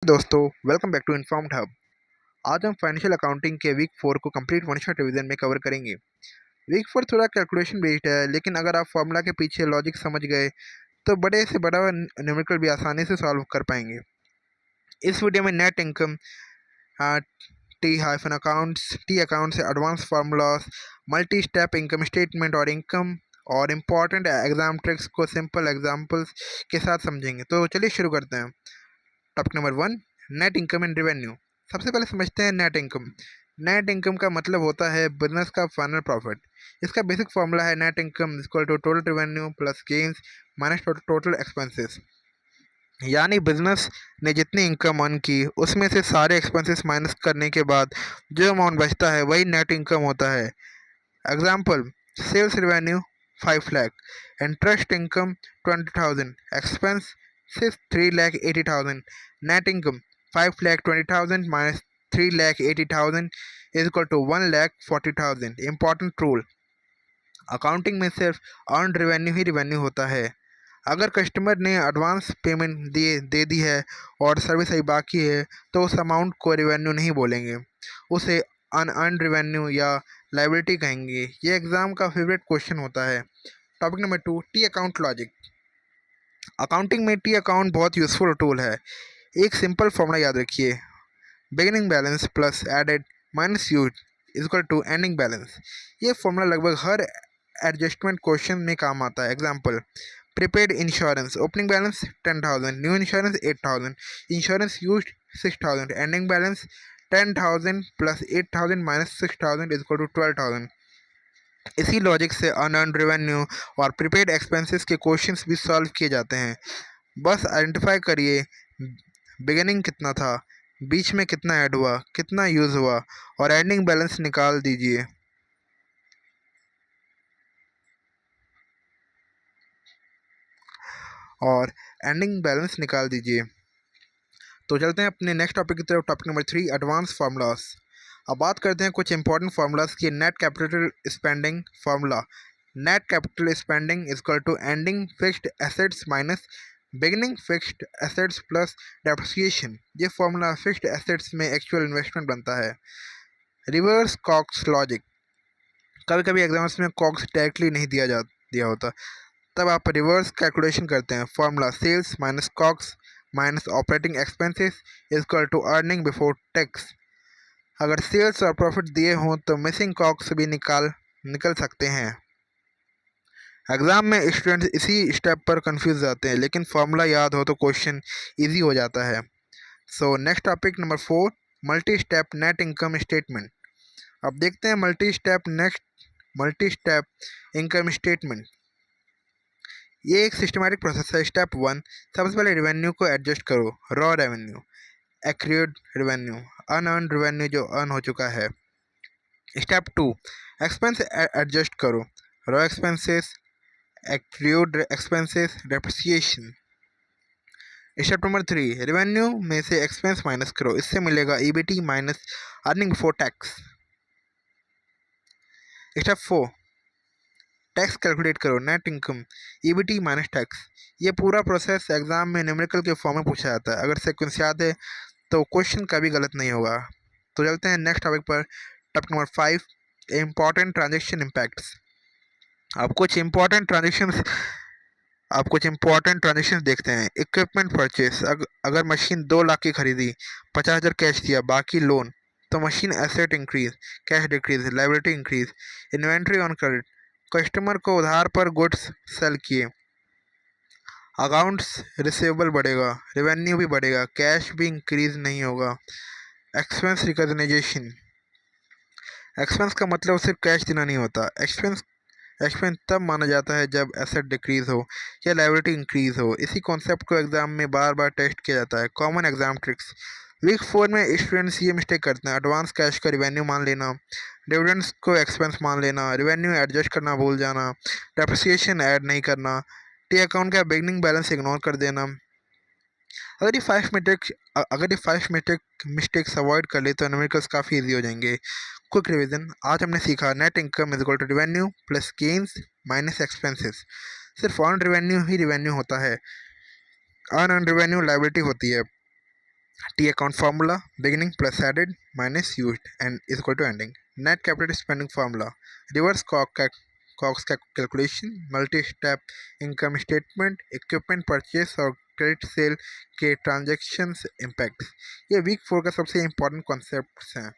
दोस्तों, welcome back to Informed Hub. आज हम फाइनेंशियल अकाउंटिंग के वीक 4 को कंप्लीट वन शॉट रिवीजन में कवर करेंगे। वीक 4 थोड़ा कैलकुलेशन बेस्ड है, लेकिन अगर आप फॉर्मूला के पीछे लॉजिक समझ गए तो बड़े से बड़ा न्यूमेरिकल भी आसानी से सॉल्व कर पाएंगे। इस वीडियो में नेट इनकम, टी अकाउंट से advance formulas, multi step income statement और इनकम और इम्पॉर्टेंट एग्जाम ट्रिक्स को सिंपल एग्जाम्पल्स के साथ समझेंगे। तो चलिए शुरू करते हैं। Topic number 1, net income and revenue. सबसे पहले समझते हैं नेट इनकम। नेट इनकम का मतलब होता है बिजनेस का फाइनल प्रॉफिट। इसका बेसिक फॉर्मूला है net income equal to total revenue plus gains minus total expenses. यानी बिजनेस ने जितनी इनकम अर्न की उसमें से सारे एक्सपेंसेस माइनस करने के बाद जो अमाउंट बचता है वही नेट इनकम होता है। Example, sales revenue 5 lakh, interest income 20,000, expense 3,80,000, net income 5,20,000 minus 3,80,000 is equal to 1,40,000। Important rule, accounting में सिर्फ अर्न रेवेन्यू ही रेवेन्यू होता है। अगर कस्टमर ने एडवांस पेमेंट दे दी है और सर्विस अभी बाकी है तो उस अमाउंट को रेवेन्यू नहीं बोलेंगे, उसे अनअर्न रेवेन्यू या लायबिलिटी कहेंगे। ये एग्जाम का फेवरेट क्वेश्चन होता है। Topic number 2, T account logic. Accounting में टी अकाउंट बहुत यूजफुल टूल है। एक सिंपल फॉर्मूला याद रखिए, beginning balance plus added minus use is equal to ending balance. ये फॉर्मूला लगभग हर एडजस्टमेंट क्वेश्चन में काम आता है। Example, prepaid insurance opening balance 10,000, new insurance 8,000, insurance use 6,000, ending balance 10,000 plus 8,000 minus 6,000 is equal to 12,000। इसी लॉजिक से unearned revenue और प्रीपेड एक्सपेंसेस के क्वेश्चंस भी सॉल्व किए जाते हैं। बस आइडेंटिफाई करिए बिगिनिंग कितना था, बीच में कितना ऐड हुआ, कितना यूज़ हुआ और एंडिंग बैलेंस निकाल दीजिए। तो चलते हैं अपने नेक्स्ट टॉपिक की तरफ। Topic number 3, advance formulas. अब बात करते हैं कुछ इंपॉर्टेंट फार्मूलाज की। Net capital spending formula, net capital spending is equal to ending fixed assets minus beginning fixed assets plus depreciation. ये फार्मूला फिक्स्ड एसेट्स में एक्चुअल इन्वेस्टमेंट बनता है। रिवर्स कॉक्स लॉजिक, कभी कभी एग्जाम्स में कॉक्स डायरेक्टली नहीं दिया होता, तब आप रिवर्स कैलकुलेशन करते हैं। Formula, sales minus COGS minus operating expenses is equal to earning before tax. अगर सेल्स और प्रॉफिट दिए हों तो मिसिंग कॉक्स भी निकल सकते हैं। एग्जाम में स्टूडेंट्स इसी स्टेप पर कंफ्यूज जाते हैं, लेकिन फार्मूला याद हो तो क्वेश्चन इजी हो जाता है। So next topic number 4, multi step net income statement. अब देखते हैं मल्टी स्टेप इनकम स्टेटमेंट। ये एक सिस्टमैटिक प्रोसेस है। स्टेप 1, सबसे पहले रेवेन्यू को एडजस्ट करो, raw revenue, accrued revenue, unearned revenue जो अर्न हो चुका है। स्टेप 2, एक्सपेंस एडजस्ट करो, raw expenses, accrued expenses, depreciation. Step number 3, revenue में से एक्सपेंस माइनस करो, इससे मिलेगा EBT minus earning before tax. Step 4, tax calculate करो, net income, EBT minus tax. ये पूरा प्रोसेस एग्जाम में न्यूमेरिकल के फॉर्म में पूछा जाता है। अगर सीक्वेंस याद है तो क्वेश्चन कभी गलत नहीं होगा। तो चलते हैं नेक्स्ट टॉपिक पर। Topic number 5, important transaction impacts. आप कुछ इम्पॉर्टेंट ट्रांजेक्शन देखते हैं। इक्विपमेंट परचेस, अगर मशीन 2 लाख की खरीदी, 50,000 कैश दिया, बाकी लोन, तो machine asset increase, cash decrease, liability increase. Inventory on credit, customer को उधार पर गुड्स सेल किए, अकाउंट्स रिसीवेबल बढ़ेगा, रेवेन्यू भी बढ़ेगा, कैश भी इंक्रीज नहीं होगा। एक्सपेंस रिकॉग्निशन, एक्सपेंस का मतलब सिर्फ कैश देना नहीं होता। एक्सपेंस तब माना जाता है जब एसेट डिक्रीज हो या लायबिलिटी इंक्रीज हो। इसी कॉन्सेप्ट को एग्जाम में बार बार टेस्ट किया जाता है। कॉमन एग्जाम ट्रिक्स, वीक 4 में स्टूडेंट्स ये मिस्टेक करते हैं। एडवांस कैश का रिवेन्यू मान लेना, डिविडेंड्स को एक्सपेंस मान लेना, रेवेन्यू एडजस्ट करना भूल जाना, डेप्रिसिएशन ऐड नहीं करना, टी अकाउंट का बिगनिंग बैलेंस इग्नोर कर देना। अगर ये 5 मिस्टेक्स अवॉइड कर ले तो न्यूमेरिकल्स काफ़ी इजी हो जाएंगे। क्विक रिवीजन, आज हमने सीखा net income is equal to revenue plus gains minus expenses. सिर्फ अर्न रेवेन्यू ही रेवेन्यू होता है, अनअर्न रेवेन्यू लायबिलिटी होती है। T account formula, beginning plus added minus used and is equal to ending. Net capital spending formula, reverse COGS calculation, multi-step income statement, equipment purchase और credit sale के transactions impacts, ये week 4 का सबसे important concepts हैं।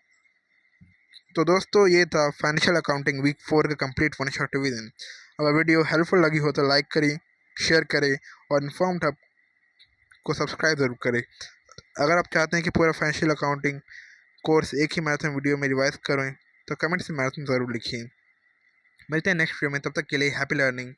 तो दोस्तों ये था फाइनेंशियल अकाउंटिंग वीक 4 का कंप्लीट वन शॉट रिवीजन। अगर वीडियो हेल्पफुल लगी हो तो लाइक करें, शेयर करें और इन्फॉर्म्ड हब को सब्सक्राइब जरूर करें। अगर आप चाहते हैं कि पूरा फाइनेंशियल अकाउंटिंग कोर्स एक ही मैराथन वीडियो में रिवाइज करें तो कमेंट्स में मैराथन ज़रूर लिखिए। मिलते हैं नेक्स्ट वीडियो में, तब तक के लिए हैप्पी लर्निंग।